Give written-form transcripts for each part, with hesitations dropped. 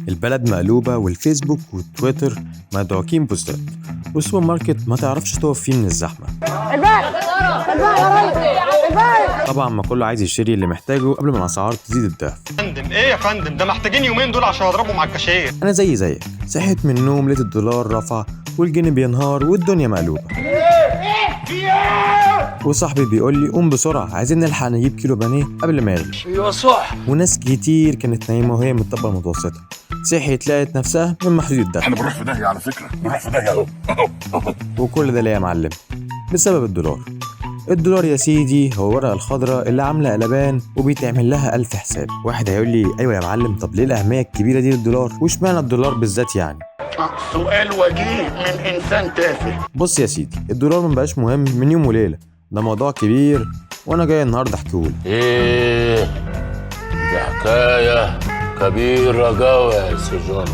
البلد مقلوبة والفيسبوك والتويتر مدعوكين بوستات، والسوبر ماركت ما تعرفش تقف فيه من الزحمة. طبعا ما كله عايز يشتري اللي محتاجه قبل ما الأسعار تزيد الضعف. فندم ايه يا فندم، ده محتاجين يومين دول عشان اضربوا مع الكاشير. أنا زيك صحيت من النوم لقيت الدولار رفع والجنيه بينهار والدنيا مقلوبة. وصاحبي بيقول لي قوم بسرعة عايزين نلحق نجيب كيلو بانيه قبل ما يغلي. ايوه صح. وناس كتير كانت نايمة وهي من الطبقة المتوسطة صحيت لقيت نفسها من محدود الدخل. احنا بنروح في داهية على فكرة، بنروح في داهية اهو. وكل ده ليه يا معلم؟ بسبب الدولار. الدولار يا سيدي هو الورقة الخضراء اللي عاملة قلبان وبيتعمل لها 1000 حساب. واحد هيقول لي ايوه يا معلم، طب ليه الأهمية الكبيرة دي للدولار؟ وش معنى الدولار بالذات يعني؟ سؤال وجيه من انسان تافه. بص يا سيدي، الدولار مبقاش مهم من يوم وليلة، ده موضوع كبير وانا جاي النهارده احكيهولك. ايه دي حكاية كبيرة جوا يا سجون.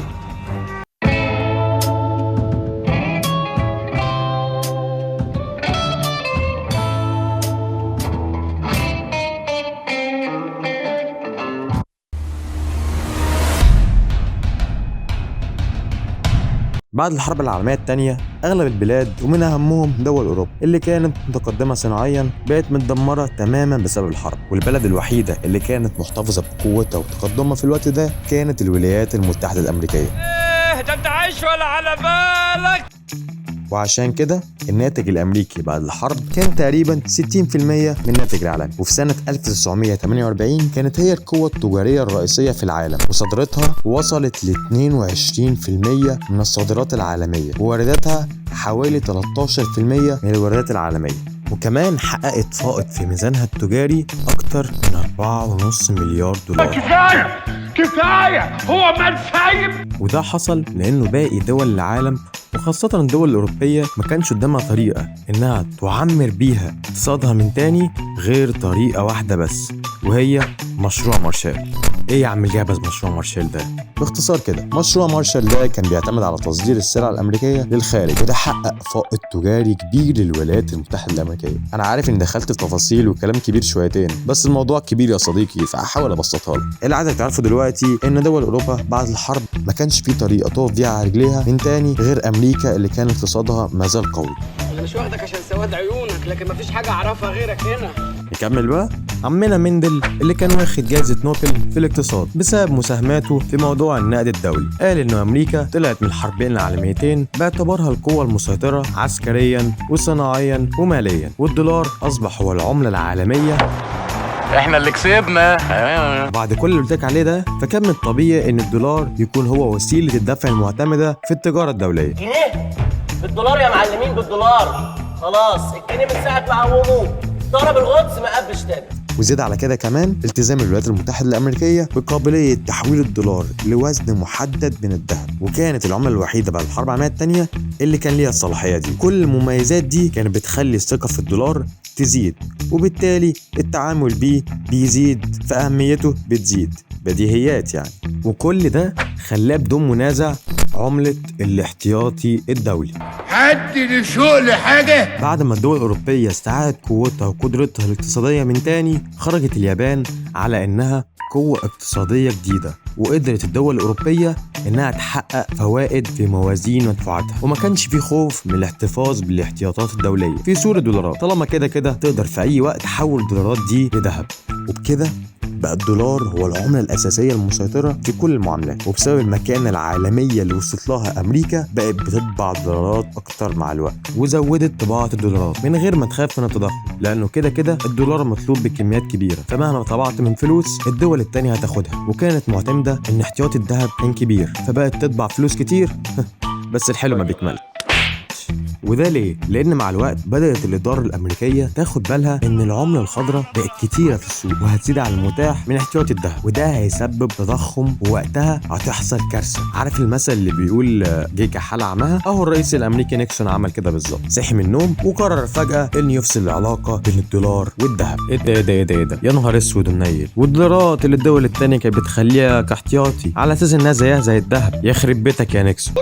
بعد الحرب العالمية الثانية أغلب البلاد ومن أهمهم دول أوروبا اللي كانت متقدمة صناعيا بقت متدمرة تماما بسبب الحرب، والبلد الوحيدة اللي كانت محتفظة بقوتها وتقدمها في الوقت ده كانت الولايات المتحدة الأمريكية. ايه ده انت عايش ولا على بالك؟ وعشان كده الناتج الأمريكي بعد الحرب كان تقريبا 60% من الناتج العالمي، وفي سنة 1948 كانت هي القوة التجارية الرئيسية في العالم، وصادراتها وصلت ل 22% من الصادرات العالمية، ووارداتها حوالي 13% من الواردات العالمية، وكمان حققت فائض في ميزانها التجاري أكتر من 4.5 مليار دولار. كفاية هو من سايب. وده حصل لأنه باقي دول العالم وخاصة الدول الأوروبية ما كانش قدامها طريقة إنها تعمر بيها اقتصادها من تاني غير طريقة واحدة بس، وهي مشروع مارشال. إيه يا عم الجابز مشروع مارشال ده؟ باختصار كده، مشروع مارشال ده كان بيعتمد على تصدير السلع الأمريكية للخارج، وده حقق فائض تجاري كبير للولايات المتحدة الأمريكية. أنا عارف إن دخلت في تفاصيل وكلام كبير شويتين، بس الموضوع كبير يا صديقي فأحاول أبسطها لك. اللي عايزك تعرفه دلوقتي إن دول أوروبا بعد الحرب ما كانش في طريقة تقف بيها على رجليها من تاني غير أمريكا اللي كان اقتصادها ما زال قوي. انا مش واخدك عشان سواد عيونك، لكن مفيش حاجه اعرفها غيرك هنا. نكمل بقى. عمنا مندل اللي كان واخد جائزة نوبل في الاقتصاد بسبب مساهماته في موضوع النقد الدولي، قال إنه أمريكا طلعت من الحربين العالميتين باعتبارها القوة المسيطرة عسكريا وصناعيا وماليا، والدولار أصبح هو العملة العالمية. احنا اللي كسبنا. بعد كل اللي قلت لك عليه ده، فكان من الطبيعي إن الدولار يكون هو وسيلة الدفع المعتمدة في التجارة الدولية. جنيه بالدولار يا معلمين، بالدولار. خلاص الجنيه من ساعه ما قوموه ضرب القدس ما قبش تاني. وزيد على كده كمان التزام الولايات المتحدة الأمريكية بقابلية تحويل الدولار لوزن محدد من الذهب، وكانت العملة الوحيدة بعد الحرب العالمية الثانية اللي كان ليها الصلاحية دي. كل المميزات دي كانت بتخلي الثقة في الدولار تزيد، وبالتالي التعامل بيه بيزيد فأهميته بتزيد، بديهيات يعني. وكل ده خلاه بدون منازع عملة الاحتياطي الدولي. حد لشوق لحاجة. بعد ما الدول الأوروبية استعادت قوتها وقدرتها الاقتصادية من تاني، خرجت اليابان على إنها قوة اقتصادية جديدة، وقدرت الدول الأوروبية إنها تحقق فوائد في موازين مدفوعاتها، وما كانش في خوف من الاحتفاظ بالاحتياطات الدولية في صورة دولارات، طالما كده تقدر في أي وقت تحول الدولارات دي لذهب. وبكده بقى الدولار هو العملة الأساسية المسيطرة في كل المعاملات، وبسبب المكانة العالمية اللي وصلت لها أمريكا بقت بتطبع دولارات أكتر مع الوقت، وزودت طباعة الدولارات من غير ما تخاف من التضخم، لأنه كده الدولار مطلوب بكميات كبيرة، فمهما طبعت من فلوس الدول التانية هتاخدها، وكانت معتمدة إن احتياطي الذهب كان كبير فبقت تطبع فلوس كتير بس الحلو ما بيكمل. وده ليه؟ لأن مع الوقت بدأت الإدارة الأمريكية تاخد بالها إن العملة الخضراء بقت كتيرة في السوق وهتزيد على المتاح من احتياطي الذهب، وده هيسبب تضخم ووقتها هتحصل كارثة. عارف المثل اللي بيقول جه كحال عمها؟ أهو الرئيس الأمريكي نيكسون عمل كده بالظبط، صحي من النوم وقرر فجأة إنه يفصل العلاقة بين الدولار والذهب. إيه ده يا نهار أسود ومنيل، والدولارات اللي الدول التانية كانت بتخليها كاحتياطي على أساس إنها زيها زي الذهب. يخرب بيتك يا نيكسون.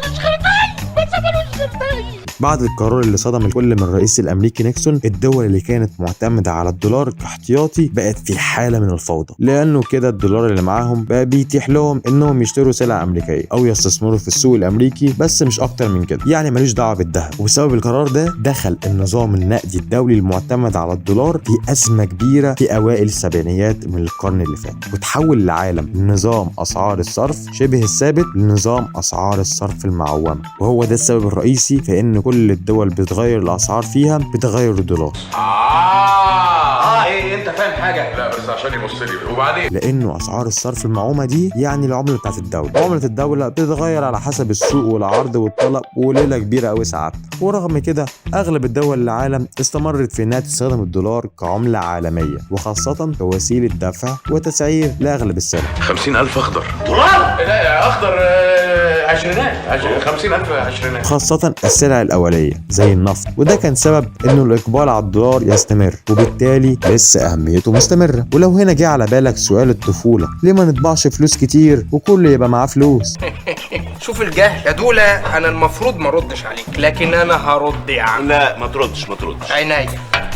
بعد القرار اللي صدم الكل من الرئيس الامريكي نيكسون، الدول اللي كانت معتمده على الدولار كاحتياطي بقت في حاله من الفوضى، لانه كده الدولار اللي معاهم بقى بيتيح لهم انهم يشتروا سلع امريكيه او يستثمروا في السوق الامريكي، بس مش اكتر من كده، يعني ملوش دعوه بالذهب. وبسبب القرار ده دخل النظام النقدي الدولي المعتمد على الدولار في ازمه كبيره في اوائل السبعينيات من القرن اللي فات، وتحول العالم من نظام اسعار الصرف شبه الثابت لنظام اسعار الصرف المعومه، وهو ده السبب الرئيسي في ان كل الدول بتغير الاسعار فيها بتغير الدولار. ايه انت فاهم حاجه؟ لا بس عشان يبص لي. وبعدين لانه اسعار الصرف المعومه دي يعني العمله بتاعت الدوله، عمله الدوله بتتغير على حسب السوق والعرض والطلب، وليله كبيره قوي ساعات. ورغم كده اغلب الدول العالم استمرت في انها تستخدم الدولار كعمله عالميه، وخاصه كوسيله دفع وتسعير لاغلب السلع. 50,000 اخضر دولار؟ لا اخضر عشرينات 50,000 عشرينات، خاصة السلع الأولية زي النفط، وده كان سبب إنه الإقبال على الدولار يستمر، وبالتالي لسه أهميته مستمرة. ولو هنا جه على بالك سؤال الطفولة، ليه ما نطبعش فلوس كتير وكل يبقى معاه فلوس؟ شوف الجهل يا دولة، أنا المفروض ما ردش عليك، لكن أنا هرد يا عم. لا ما تردش عينيا.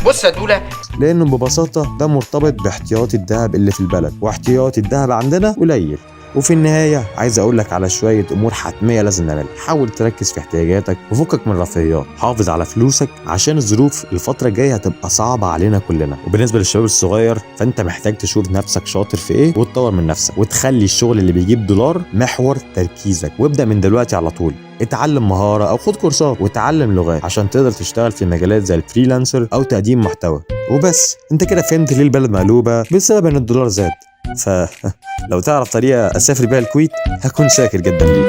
بص يا دولة، لأنه ببساطة ده مرتبط باحتياطي الذهب اللي في البلد، واحتياطي الذهب عندنا قليل. وفي النهاية عايز أقولك على شوية أمور حتمية لازم نعملها. حاول تركز في احتياجاتك وفكك من الرفاهيات، حافظ على فلوسك عشان الظروف الفترة الجاية هتبقى صعبة علينا كلنا. وبالنسبة للشباب الصغير فأنت محتاج تشوف نفسك شاطر في إيه وتطور من نفسك، وتخلي الشغل اللي بيجيب دولار محور تركيزك، وابدأ من دلوقتي على طول. اتعلم مهارة أو خد كورسات وتعلم لغات عشان تقدر تشتغل في مجالات زي الفريلانسر أو تقديم محتوى. وبس انت كده فهمت ليه البلد مقلوبة بسبب ان الدولار زاد. فلو تعرف طريقة اسافر بيها الكويت هكون شاكر جدا ليك.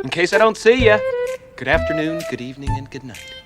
In case I don't see ya, good afternoon, good evening, and good night.